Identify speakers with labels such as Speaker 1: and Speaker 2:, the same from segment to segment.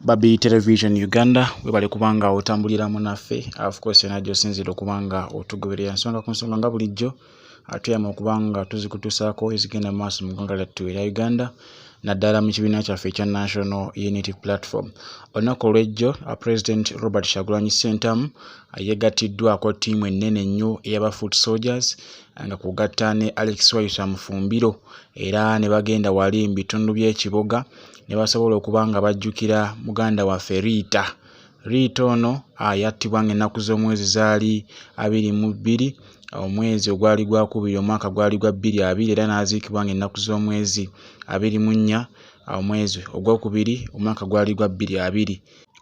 Speaker 1: Babi Television Uganda webale kubanga otambulira munaffe of course najjo sinziro kubanga otugoberera nsonga ku nsonga nga bulijjo atuyama okubanga tuzikutusaako ezigenda maaso mu ggwanga lyattu erya Uganda naddala mu kibiina kyaffe ekya National Unity Platform. Olunaku olw'ejjo President Robert Kyagulanyi Ssentamu yeegatiddwako ttiimu ennene ennyo ey'aba Foot Soldiers nga kugatta ne Alex Wayusa Mufumbiro era ne bagenda wali mu bitundu by'ekibuga ne basobola okubanga bajjukira muganda waffe Rita ono yattibwa ng'ennaku z'omwezi zaali 22 omwezi ogwali gwakubiri omwaka gwali gwa 2020 era n'aziikibwa ng'ennaku z'omwezi 24 omwezi ogwokubiri omwaka gwali gwa 2020.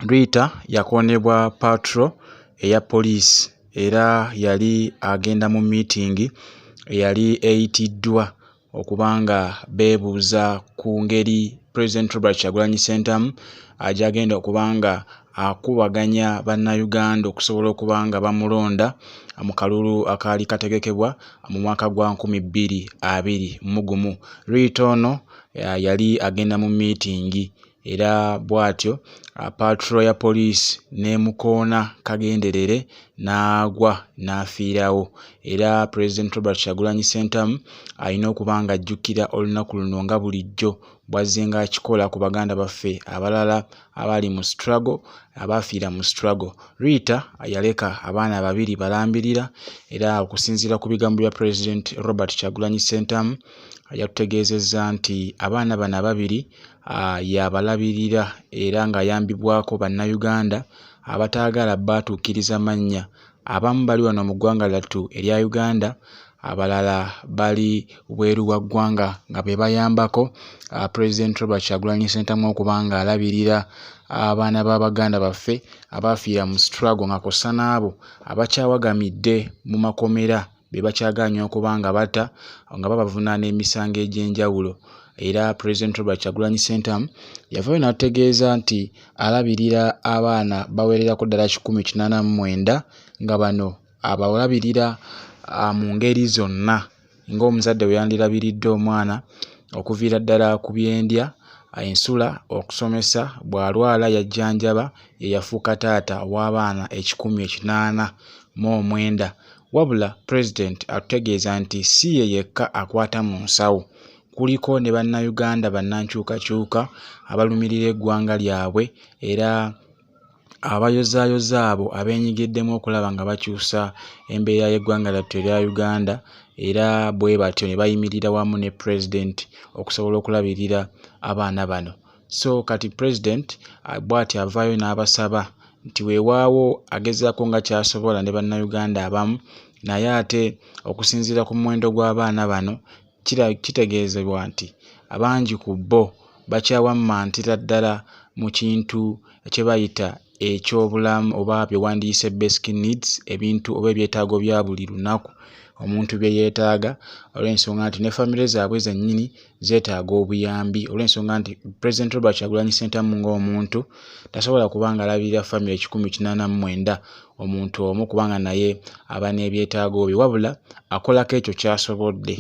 Speaker 1: Rita yakonebwa patrol eya poliisi era yali agenda mu meeting eyali eyitiddwa okubanga beebuuza ku ngeri President Robert Kyagulanyi Ssentamu ajagenda okubanga akubaganya bannayuganda okusobola okubanga bamulonda mu kalulu akaali kategekebwa mu mwaka gwa 2021. Rita ono yali agenda mu meeting era bwatyo patrol ya poliisi n'emukoona kagenderere n'agwa n'afiirawo era President Robert Kyagulanyi Ssentamu alina okubanga ajjukira olunaku luno nga bulijjo bwazzenga akikola ku baganda baffe abalala abali mu struggle abafiira mu struggle. Rita yaleka abaana babiri balambirira era okusinziira ku bigambo bya President Robert Kyagulanyi Ssentamu yakutegeezezza nti abaana bano ababiri yabalabirira era ng'ayambibwako bannayuganda abataagala batuukiriza mannya. Abamu bali wano mu ggwanga lyattu erya Uganda, abalala bali bweru wa ggwanga nga be bayambako President Robert Kyagulanyi Ssentamu okubanga alabirira abaana b'abaganda baffe abafiira mu struggle nga kosa n'abo abakyawagamidde mu makomera be bakyaganya okubanga bata nga babavunaana emisango egy'enjawulo. Era President Robert Kyagulanyi Ssentamu yavaayo n'ategeeza nti alabirira abaana bawererako ddala 189 nga bano abalabirira mu ngeri zonna ng'omuzadde bwe yandirabiridde omwana okuviira ddala ku byendya ensula okusomesa bw'alwala yajjanjaba ye yafuuka taata w'abaana 189. Wabula President atutegeeza nti si ye yekka akwata mu nsawo, kuliko ne bannayuganda bannankyukakyuka abalumirira eggwanga lyabwe era abayozaayoza abo abeenyigiddemu okulaba nga bakyusa embeera y'eggwanga lyattu erya Uganda era bwe batyo ne bayimirira wamu ne President okusobola okulabirira abaana bano. So kati President bw'ati avaayo n'abasaba nti weewaawo agezaako nga kyasobola ne bannayuganda abamu naye ate okusinziira ku muwendo gw'abaana bano kitegeezebwa nti abangi ku bo bakyawamantira ddala mu kintu kye bayita ekyobulamu oba bye wandiyise basic needs, ebintu oba ebyetaago bya buli lunaku omuntu bye yeetaaga, olw'ensonga nti ne famire zaabwe zennyini zeetaaga obuyambi, olw'ensonga nti President Robert Kyagulanyi Ssentamu ng'omuntu tasobola kubanga alabirira famire 189 omuntu omu kubanga naye aba n'ebyetaago bye, wabula akolako ekyo ky'asobodde.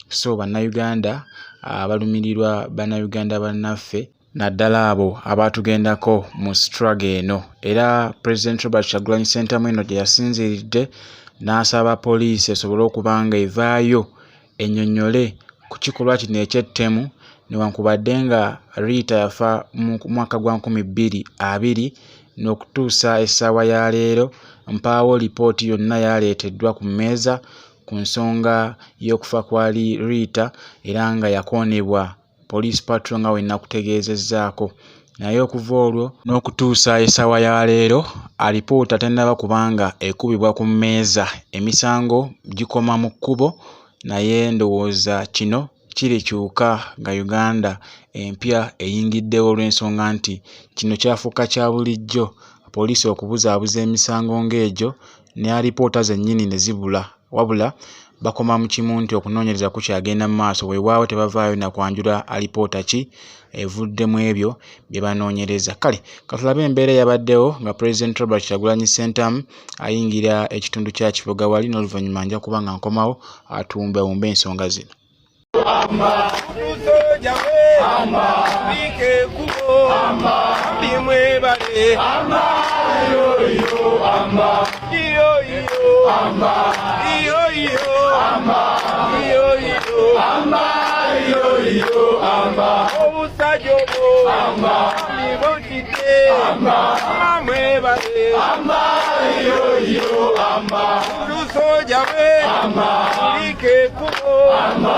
Speaker 1: So bannayuganda abalumirirwa bannayuganda bannaffe naddala abo abatugendako mu struggle eno. Era President Robert Kyagulanyi Ssentamu eno gye yasinziridde n'asaba poliisi esobole okubanga evaayo ennyonnyole ku kikolwa kino eky'ettemu newankubadde nga Rita yafa mu mwaka gwa 2020 n'okutuusa essaawa ya leero mpaawo lipooti yonna yaleeteddwa ku mmeeza ku nsonga y'okufa kwali Rita era nga yakonebwa police patrol nga wenna kutegeezezzaako. Naye okuva olwo n'okutuusa essaawa ya leero alipoota tennaba kubanga ekubibwa ku mmeeza, emisango gikoma mu kkubo, naye ndowooza kino kirikyuka nga Uganda empya eyingiddewo olw'ensonga nti kino kyafuuka kya bulijjo poliisi okubuzaabuza emisango ng'egyo ne alipoota zennyini ne zibula, wabula bakoma mu kimu nti okunoonyereza kukyagenda mu maaso weewaawo tebavaayo na kwanjula alipoota ki evuddemu ebyo bye banoonyereza. Kale katulabe embeera eyabaddewo nga President Robert Kyagulanyi Ssentamu ayingira ekitundu kya Kibuga wali n'oluvannyuma nja kuba nga nkomawo atumbewumbe ensonga zino. Amba,
Speaker 2: mwebale amba yo yo amba yo yo amba yo yo amba yo yo amba yo yo amba obusajo bo amba libotite amba mwebale amba yo yo amba lusoja we amba like kubo amba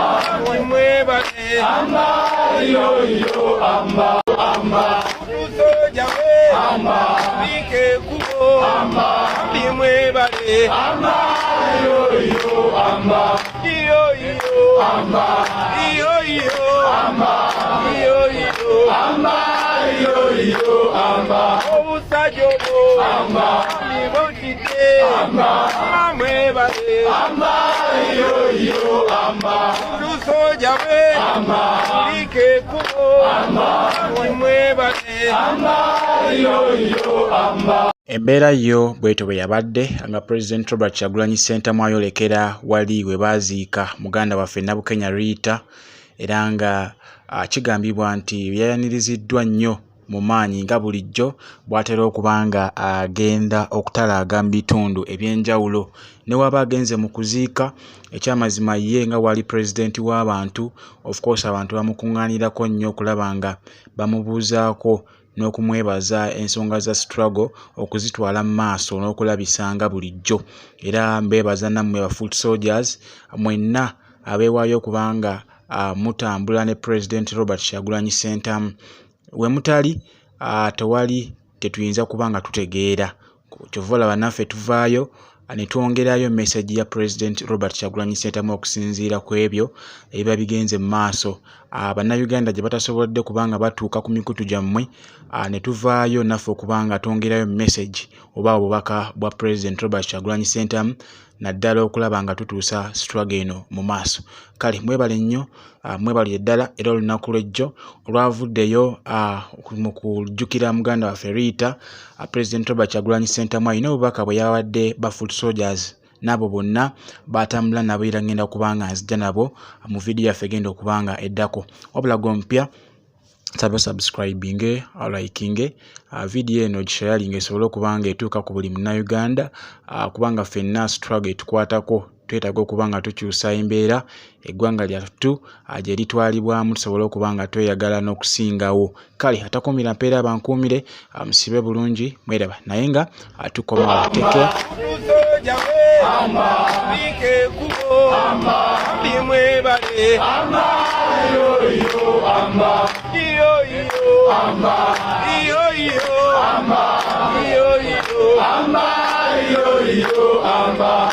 Speaker 2: mwebale amba yo yo amba amba lusoja we amba like kubo amba mwebale amba yo yo amba yo yo amba yo yo amba yo yo amba yo yo amba obusajo bo amba libotite amba mwebale amba yo yo amba lusoja we amba like kubo amba mwebale amba yo yo amba. Embeera yo bwetyo bwe yabadde nga President Robert Kyagulanyi Ssentamu ayolekera wali we baaziika muganda waffe Nabukenya Rita era nga kigambibwa nti byayaniriziddwa nnyo mu maanyi nga bulijjo bw'atera okuba nga agenda okutalaaga mu bitundu eby'enjawulo ne waba agenze mu kuziika ekyamazima ye nga wali pulezidenti w'abantu of course abantu bamukuŋŋaanirako nnyo okulaba nga bamubuuzaako n'okumwebaza ensonga za struggle okuzitwala mu maaso n'okulabisanga bulijjo era mbeebaza nammwe ba foot soldiers mwenna abeewaayo okubanga mutambula ne President Robert Kyagulanyi Ssentamu we mutali tewali tetuyinza kubanga tutegeera kyova olaba naffe tuvaayo ne twongerayo message ya President Robert Kyagulanyi Ssentamu okusinziira ku ebyo ebiba bigenze mu maaso bannayuganda gye batasobodde kubanga batuuka ku mikutu gyammwe ne tuvaayo naffe okubanga twongerayo message oba obubaka bwa President Robert Kyagulanyi Ssentamu naddala okulaba nga tutuusa struggle eno mu maaso. Kale mwebale nnyo mwebalire ddala era olunaku lw'ejjo olwavuddeyo mu kujjukira muganda waffe Rita President Robert Kyagulanyi Ssentamu alina obubaka bwe yawadde ba foot soldiers nabo bonna batambula nabo era ngenda kubanga nzija nabo mu video yaffe genda okubanga eddako wabula gompya sabe subscribing liking video eno gisharinge esobole okubanga etuuka ku buli munnayuganda kubanga ffenna struggle etukwatako twetaaga okubanga tukyusa embeera eggwanga lyattu gye litwalibwamu tusobole okubanga tweyagala n'okusingawo. Kale atakuumira mpeera bankuumire musibe bulungi mweraba naye nga tukomawo teke amba like kubo amba mwebale amba yo yo amba yo yo amba yo yo amba yo yo amba yo yo amba